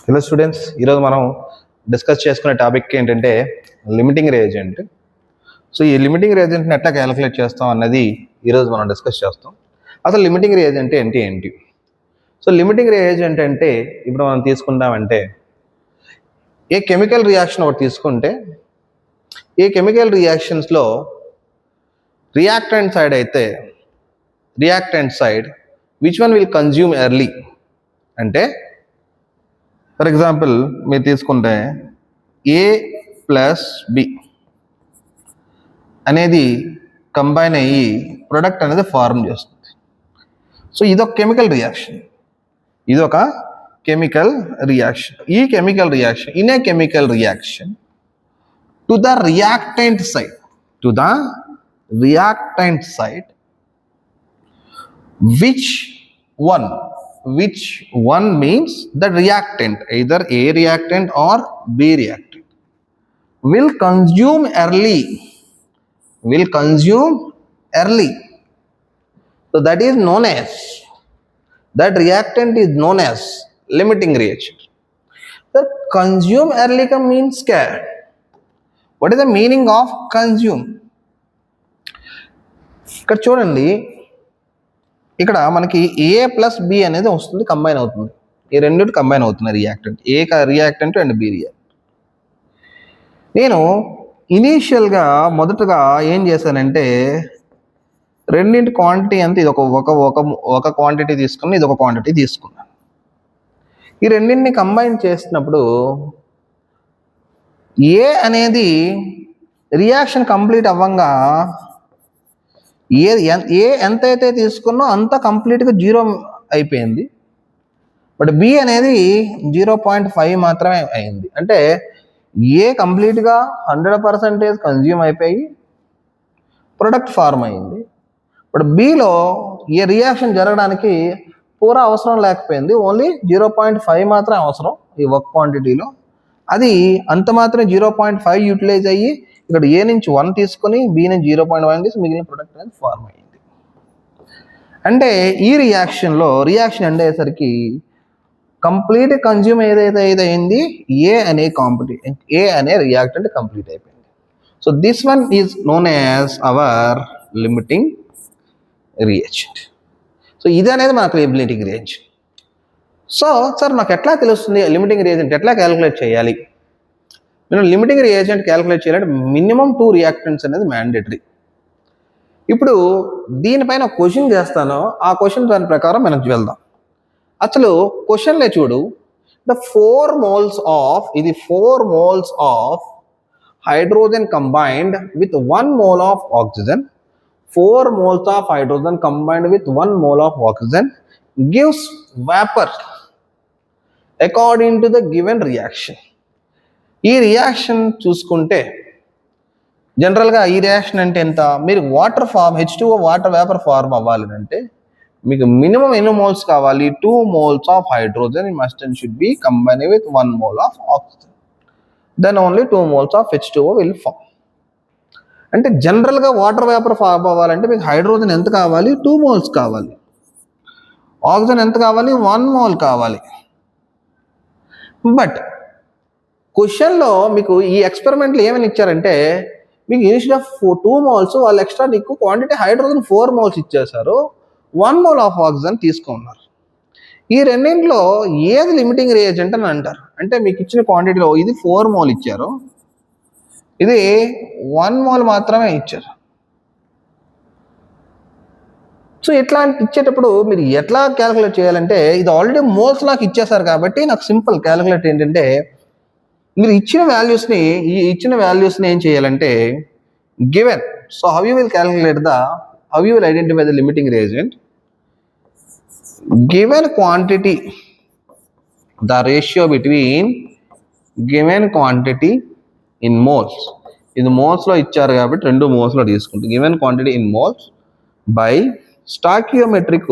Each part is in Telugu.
హలో స్టూడెంట్స్, ఈరోజు మనం డిస్కస్ చేసుకునే టాపిక్ ఏంటంటే లిమిటింగ్ రియేజెంట్. సో ఈ లిమిటింగ్ రియేజెంట్ని ఎట్లా క్యాలిక్యులేట్ చేస్తాం అన్నది ఈరోజు మనం డిస్కస్ చేస్తాం. అసలు లిమిటింగ్ రియేజెంట్ ఏంటి? సో లిమిటింగ్ రియేజెంట్ అంటే ఇప్పుడు మనం తీసుకుంటామంటే ఏ కెమికల్ రియాక్షన్ ఒకటి తీసుకుంటే ఏ కెమికల్ రియాక్షన్స్లో రియాక్టెంట్ సైడ్ అయితే reactant side which one will consume early అంటే ఫర్ ఎగ్జాంపుల్ మీరు తీసుకుంటే ఏ ప్లస్ బి అనేది కంబైన్ అయ్యి ప్రొడక్ట్ అనేది ఫార్మ్ చేస్తుంది. సో ఇదొక కెమికల్ రియాక్షన్. ఈ chemical reaction in a chemical reaction to the reactant side which one means the reactant, either A reactant or B reactant, will consume early. So that reactant is known as limiting reagent. The consume early ka means kya? What is the meaning of consume? ఇక్కడ చూడండి, ఇక్కడ మనకి ఏ ప్లస్ బి అనేది వస్తుంది, కంబైన్ అవుతుంది. ఈ రెండింటి కంబైన్ అవుతున్నాయి reactant, A reactant and B reactant. నేను ఇనీషియల్గా మొదటగా ఏం చేశానంటే రెండింటి క్వాంటిటీ అంతా ఇది ఒక క్వాంటిటీ తీసుకుని ఇది ఒక క్వాంటిటీ తీసుకున్నాను. ఈ రెండింటిని కంబైన్ చేసినప్పుడు ఏ అనేది రియాక్షన్ కంప్లీట్ అవ్వంగా ఏ ఎంతైతే తీసుకున్నో అంత కంప్లీట్గా 0 అయిపోయింది. బట్ బి అనేది 0.5 మాత్రమే అయింది. అంటే ఏ కంప్లీట్గా 100% కన్జ్యూమ్ అయిపోయి ప్రొడక్ట్ ఫార్మ్ అయింది. బట్ బిలో ఏ రియాక్షన్ జరగడానికి పూరా అవసరం లేకపోయింది, ఓన్లీ 0.5 మాత్రం అవసరం ఈ ఒక క్వాంటిటీలో. అది అంత మాత్రం 0.5 యూటిలైజ్ అయ్యి ఇక్కడ ఏ నుంచి 1 తీసుకొని బి నుంచి 0.1 తీసి మిగిలిన ప్రొడక్ట్ అనేది ఫార్మ్ అయింది. అంటే ఈ రియాక్షన్ అంటే అయ్యేసరికి కంప్లీట్ కన్జ్యూమ్ ఏదైతే అయింది ఏ అనే రియాక్టెంట్ కంప్లీట్ అయిపోయింది. So this one is known as our limiting reagent. So ఇది అనేది మనకు లిమిటింగ్ రియేజెంట్. సో సార్ నాకు ఎట్లా తెలుస్తుంది లిమిటింగ్ రియేజెంట్ ఎట్లా క్యాలిక్యులేట్ చేయాలి? నేను లిమిటింగ్ రియేజెంట్ క్యాలిక్యులేట్ చేయాలంటే మినిమం 2 రియాక్టెంట్స్ అనేది మ్యాండేటరీ. ఇప్పుడు దీనిపైన క్వశ్చన్ చేస్తాను, ఆ క్వశ్చన్ దాని ప్రకారం మనం వెళ్దాం. అసలు క్వశ్చన్లే చూడు, the 4 moles of hydrogen combined with 1 mole of oxygen, 4 moles of hydrogen combined with 1 mole of oxygen gives vapour according to the given reaction. ఈ రియాక్షన్ చూసుకుంటే జనరల్గా ఈ రియాక్షన్ అంటే ఎంత? మీరు water form H2O water vapour form అవ్వాలి అంటే మీకు మినిమం ఎన్ని మోల్స్ కావాలి? 2 moles of hydrogen must and should be combine with 1 mole of oxygen, then only 2 moles of H2O will form. అంటే జనరల్గా వాటర్ వేపర్ ఫార్మ్ అవ్వాలంటే మీకు హైడ్రోజన్ ఎంత కావాలి? 2 moles కావాలి. ఆక్సిజన్ ఎంత కావాలి? 1 mole కావాలి. బట్ క్వశ్చన్లో మీకు ఈ ఎక్స్పెరిమెంట్లు ఏమని ఇచ్చారంటే మీకు ఇనిషియల్ ఆఫ్ 2 moles వాళ్ళు ఎక్స్ట్రా నీకు క్వాంటిటీ హైడ్రోజన్ 4 moles ఇచ్చేసారు, 1 mole ఆఫ్ ఆక్సిజన్ తీసుకున్నారు. ఈ రెండింటిలో ఏది లిమిటింగ్ రియేజెంట్ అని అంటారు? అంటే మీకు ఇచ్చిన క్వాంటిటీలో ఇది 4 mole ఇచ్చారు, ఇది 1 mole మాత్రమే ఇచ్చారు. సో ఇట్లా ఇచ్చేటప్పుడు మీరు ఎట్లా క్యాలిక్యులేట్ చేయాలంటే ఇది ఆల్రెడీ మోల్స్ నాకు ఇచ్చేసారు కాబట్టి నాకు సింపుల్ క్యాలిక్యులేట్ ఏంటంటే మీరు ఇచ్చిన వాల్యూస్ని ఏం చేయాలంటే given. So how you will identify the limiting reagent? Given quantity, the ratio between given quantity in moles. ఇది మోల్స్లో ఇచ్చారు కాబట్టి 2 మోల్స్లో తీసుకుంటాం. Given quantity in moles by stoichiometric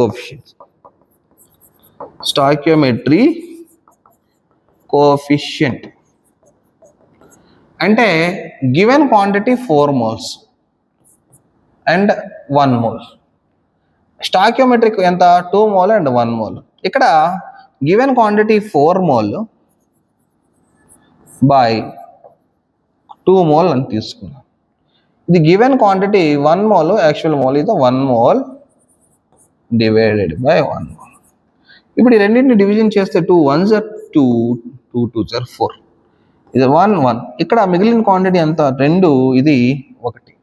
coefficient. అంటే given quantity 4 moles and 1 mole. Stoichiometric ఎంత? 2 mole అండ్ 1 mole. ఇక్కడ given quantity 4 mole, by 2 mole అని తీసుకున్నాం. ఇది given quantity 1 mole, actual mole ఇది 1 మోల్ డివైడెడ్ బై 1 మోల్. ఇప్పుడు ఈ రెండింటిని డివిజన్ చేస్తే 2 1s are 2, 2 2s are 4. ఇది 1 1. ఇక్కడ మిగిలిన క్వాంటిటీ ఎంత 2, ఇది 1.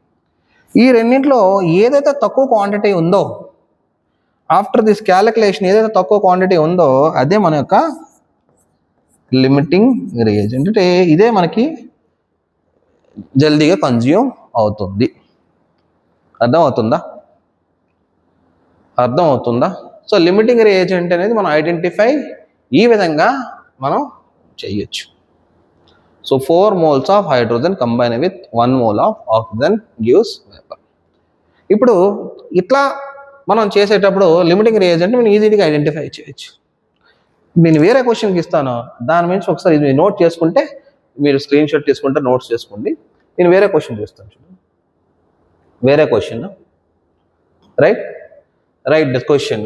ఈ రెండింటిలో ఏదైతే తక్కువ క్వాంటిటీ ఉందో, ఆఫ్టర్ దిస్ క్యాలిక్యులేషన్ ఏదైతే తక్కువ క్వాంటిటీ ఉందో అదే మన యొక్క లిమిటింగ్ రియేజెంట్. అంటే ఇదే మనకి జల్దీగా కన్జ్యూమ్ అవుతుంది. అర్థమవుతుందా? సో లిమిటింగ్ రియేజెంట్ అనేది మనం ఐడెంటిఫై ఈ విధంగా మనం చేయొచ్చు. So 4 moles of hydrogen combine with 1 mole of oxygen gives vapour. ఇప్పుడు ఇట్లా మనం చేసేటప్పుడు లిమిటింగ్ రియేజెంట్ మనం ఈజీగా ఐడెంటిఫై చేయొచ్చు. నేను వేరే క్వశ్చన్కి ఇస్తాను, దాని నుంచి ఒకసారి ఇది నోట్ చేసుకుంటే, మీరు స్క్రీన్ షాట్ తీసుకుంటే నోట్స్ చేసుకోండి. నేను వేరే క్వశ్చన్ చేస్తాను చూడండి. వేరే question, right the question.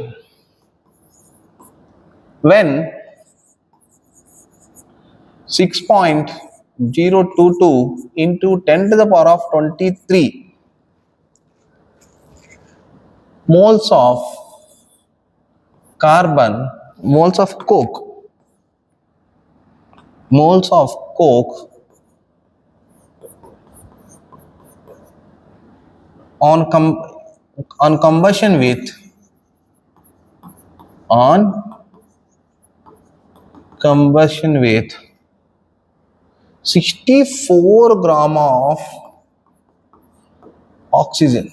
When 6.022 into 10 to the power of 23 moles of carbon, moles of coke on combustion with 64 gram of oxygen,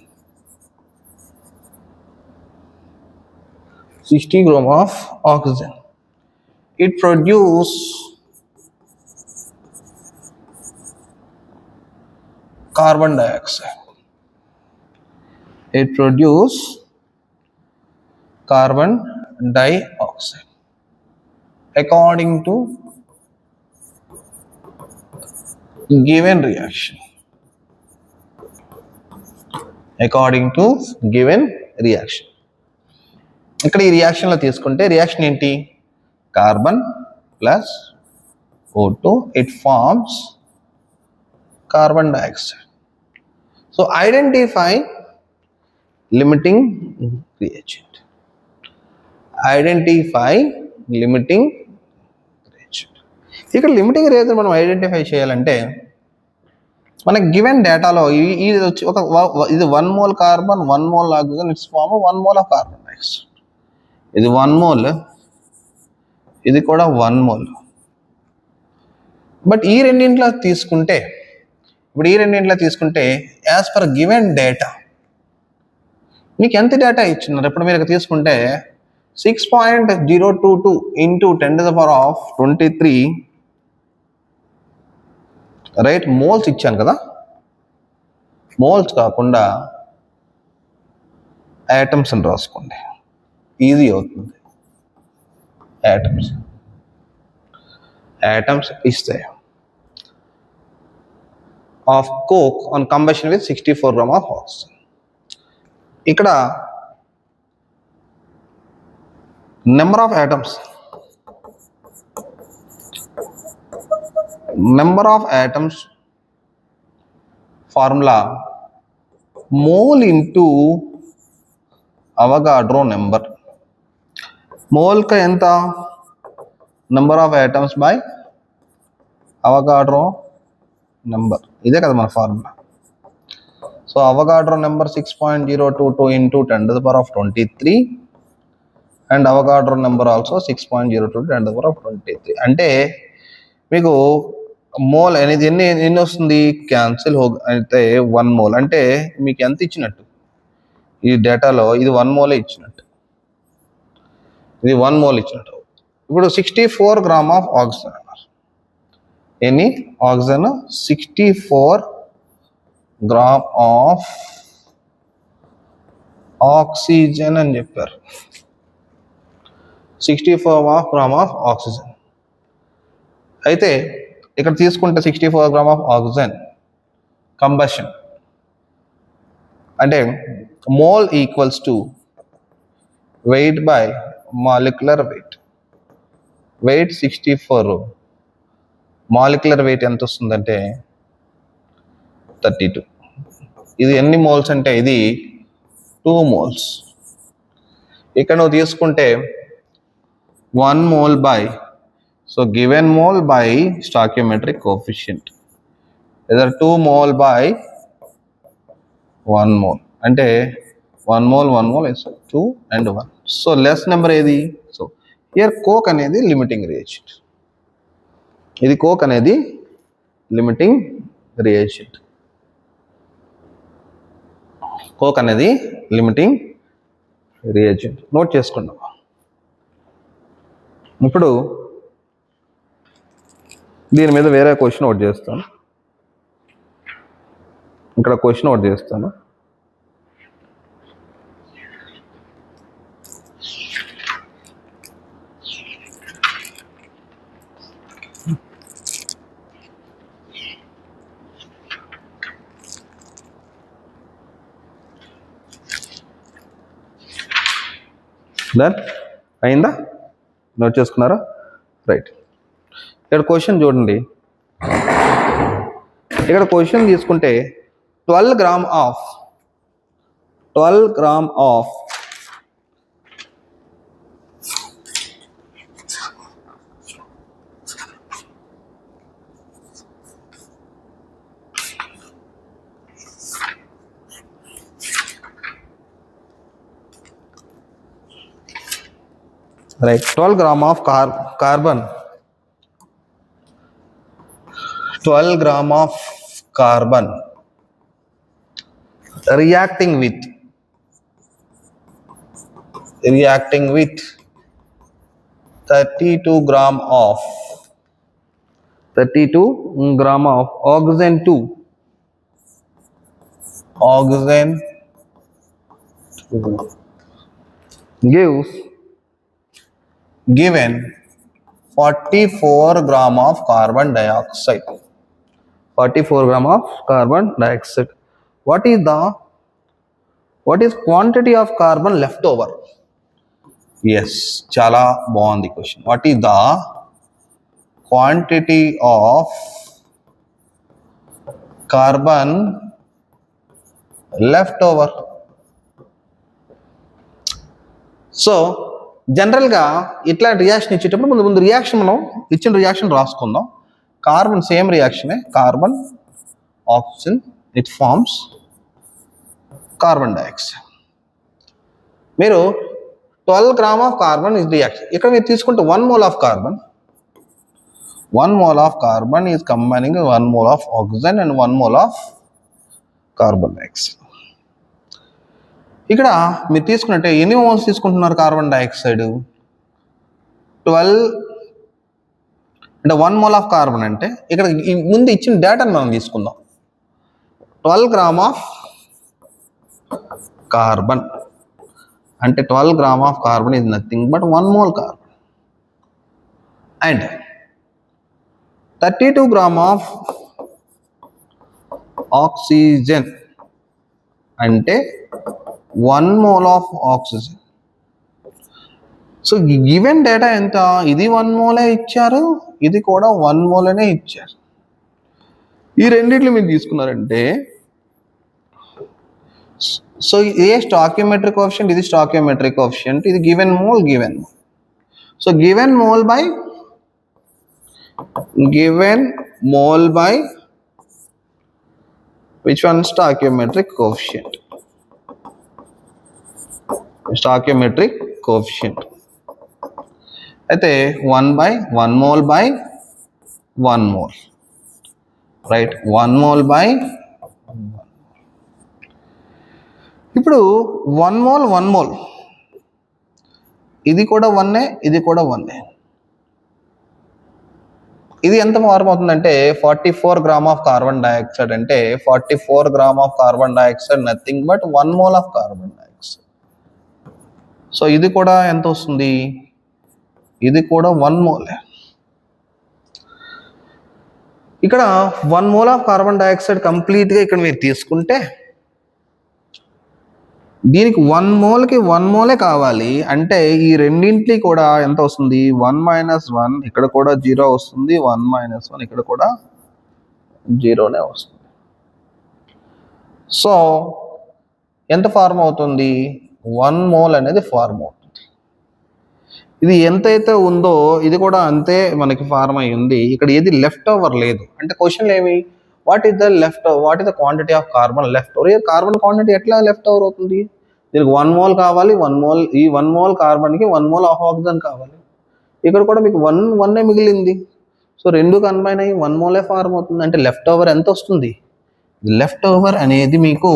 60 gram of oxygen, it produce carbon dioxide. According to given reaction. ఇక్కడ ఈ రియాక్షన్లో తీసుకుంటే రియాక్షన్ ఏంటి? Carbon plus O2, it forms carbon dioxide. So identify limiting reagent. ఇక్కడ లిమిటింగ్ రియేజెంట్ మనం ఐడెంటిఫై చేయాలంటే మనకి గివెన్ డేటాలో ఇది వచ్చి ఇది 1 mole carbon, 1 mole oxygen, it's form 1 mole of carbon dioxide. ఇది 1 mole, ఇది కూడా 1 mole. బట్ ఈ రెండింటిలో తీసుకుంటే యాజ్ పర్ గివెన్ డేటా మీకు ఎంత డేటా ఇచ్చినారు? ఇప్పుడు మీరు తీసుకుంటే 6.022 into 10 to the power of 23 right moles ఇచ్చాను కదా. మోల్స్ కాకుండా యాటమ్స్ అని రాసుకోండి, ఈజీ అవుతుంది. యాటమ్స్ ఇస్తే of coke on combustion with 64 gram of oxygen. ఇక్కడ number of atoms formula mole into Avogadro number. మోల్కి ఎంత? Number of atoms by Avogadro number. ఇదే కదా మన formula. So Avogadro number 6.022 into 10 to the power of 23 and Avogadro number also 6.022 10 to the power of 23. అంటే మీకు మోల్ అనేది ఎన్ని వస్తుంది? క్యాన్సిల్ అయితే 1 mole. అంటే మీకు ఎంత ఇచ్చినట్టు? ఈ డేటాలో ఇది 1 mole ఇచ్చినట్టు. ఇప్పుడు 64 gram ఆఫ్ ఆక్సిజన్ అన్నారు. ఎన్ని ఆక్సిజన్? 64 gram ఆఫ్ ఆక్సిజన్ అని చెప్పారు. 64 gram ఆఫ్ ఆక్సిజన్. అయితే ఇక్కడ తీసుకుంటే 64 gram ఆఫ్ ఆక్సిజన్ కంబషన్ అంటే mole equals to weight by molecular weight. 64 molecular weight ఎంత వస్తుందంటే 32. ఇది ఎన్ని మోల్స్ అంటే ఇది 2 మోల్స్. ఇక్కడ నువ్వు తీసుకుంటే 1 mole by, so given mole by stoichiometric coefficient, లేదా 2 మోల్ బై 1 మోల్ అంటే 1 mole is 2 and 1. So less number ఏది? సో హియర్ కోక్ అనేది లిమిటింగ్ రియేజెంట్. ఇది కోక్ అనేది లిమిటింగ్ రియేజెంట్. కోక్ అనేది లిమిటింగ్ రియేజెంట్. నోట్ చేసుకుందాం. ఇప్పుడు దీని మీద వేరే క్వశ్చన్ ఒకటి చేస్తాను. ఇక్కడ క్వశ్చన్ ఒకటి చేస్తాను. దెన్ అయిందా? నోట్ చేసుకున్నారా? రైట్. ఇక్కడ క్వశ్చన్ చూడండి. ఇక్కడ క్వశ్చన్ తీసుకుంటే 12 gram of right, 12 gram of carbon, 12 gram of carbon reacting with 32 gram of oxygen 2 given 44 gram of carbon dioxide. 44 gram of carbon dioxide. What is quantity of carbon left over? Yes, chala బాగుంది question. What is the quantity of carbon left over? So జనరల్గా ఇట్లాంటి రియాక్షన్ ఇచ్చేటప్పుడు ముందు రియాక్షన్ మనం ఇచ్చిన రియాక్షన్ రాసుకుందాం. కార్బన్ సేమ్ రియాక్షనే, carbon oxygen, it forms carbon dioxide. మీరు 12 gram of carbon is reaction. ఇక్కడ మీరు తీసుకుంటే 1 mole of carbon, 1 mole of carbon is combining 1 mole of oxygen and 1 mole of carbon dioxide. ఇక్కడ మీరు తీసుకున్నట్టే ఎన్ని మోల్స్ తీసుకుంటున్నారు కార్బన్ డైఆక్సైడ్? 12 అంటే 1 మోల్ ఆఫ్ కార్బన్ అంటే ఇక్కడ ముందు ఇచ్చిన డేటాను మనం తీసుకుందాం. 12 గ్రామ్ ఆఫ్ కార్బన్ అంటే 12 gram of carbon is nothing but 1 mole carbon and 32 gram of oxygen అంటే 1 mole of oxygen. So given data ఎంత? ఇది 1 మోలే ఇచ్చారు, ఇది కూడా 1 మోలనే ఇచ్చారు. ఈ రెండిట్లు మీరు తీసుకున్నారంటే సో ఏ స్టాయికియోమెట్రిక్ కోఎఫిషియంట్, ఇది స్టాయికియోమెట్రిక్ కోఎఫిషియంట్, ఇది given mole. So given mole by which one? Stoichiometric coefficient. అయితే 1 mole by 1 mole, right? 1 mole by 1 mole. ఇప్పుడు 1 mole ఇది కూడా 1, ఇది కూడా 1. ఇది ఎంత మార్పు అవుతుందంటే 44 గ్రామ్ ఆఫ్ కార్బన్ డైఆక్సైడ్ అంటే 44 gram of carbon dioxide nothing but 1 mole of carbon dioxide. So ఇది కూడా ఎంత వస్తుంది? ఇది కూడా 1 మోలే. ఇక్కడ 1 మోల్ ఆఫ్ కార్బన్ డైఆక్సైడ్ కంప్లీట్గా ఇక్కడ మీరు తీసుకుంటే దీనికి 1 మోల్కి 1 మోలే కావాలి అంటే ఈ రెండింటికి కూడా ఎంత వస్తుంది 1 - 1 ఇక్కడ కూడా 0 వస్తుంది 1 - 1 ఇక్కడ కూడా 0నే వస్తుంది. సో ఎంత ఫార్మ్ అవుతుంది 1 మోల్ అనేది ఫార్మ్ అవుతుంది. ఇది ఎంతైతే ఉందో ఇది కూడా అంతే మనకి ఫార్మ్ అయి ఉంది. ఇక్కడ ఏది లెఫ్ట్ ఓవర్ లేదు. అంటే క్వశ్చన్ ఏమి what is the quantity of carbon left over. Carbon quantity ఎట్లా లెఫ్ట్ ఓవర్ అవుతుంది? దీనికి 1 మోల్ కావాలి, 1 మోల్ ఈ 1 మోల్ కార్బన్కి 1 మోల్ ఆఫ్ ఆక్సిజన్ కావాలి. ఇక్కడ కూడా మీకు 1 మిగిలింది. సో రెండు కంబైన్ అయ్యి 1 మోలే ఫార్మ్ అవుతుంది. అంటే లెఫ్ట్ ఓవర్ ఎంత వస్తుంది? లెఫ్ట్ ఓవర్ అనేది మీకు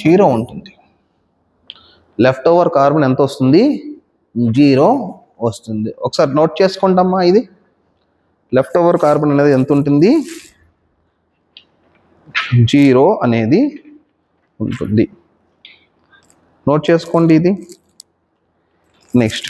0 ఉంటుంది. లెఫ్ట్ ఓవర్ కార్బన్ ఎంత వస్తుంది? 0 వస్తుంది. ఒకసారి నోట్ చేసుకుంటామా ఇది లెఫ్ట్ ఓవర్ కార్బన్ అనేది ఎంత ఉంటుంది? 0 అనేది ఉంటుంది. నోట్ చేసుకోండి ఇది. నెక్స్ట్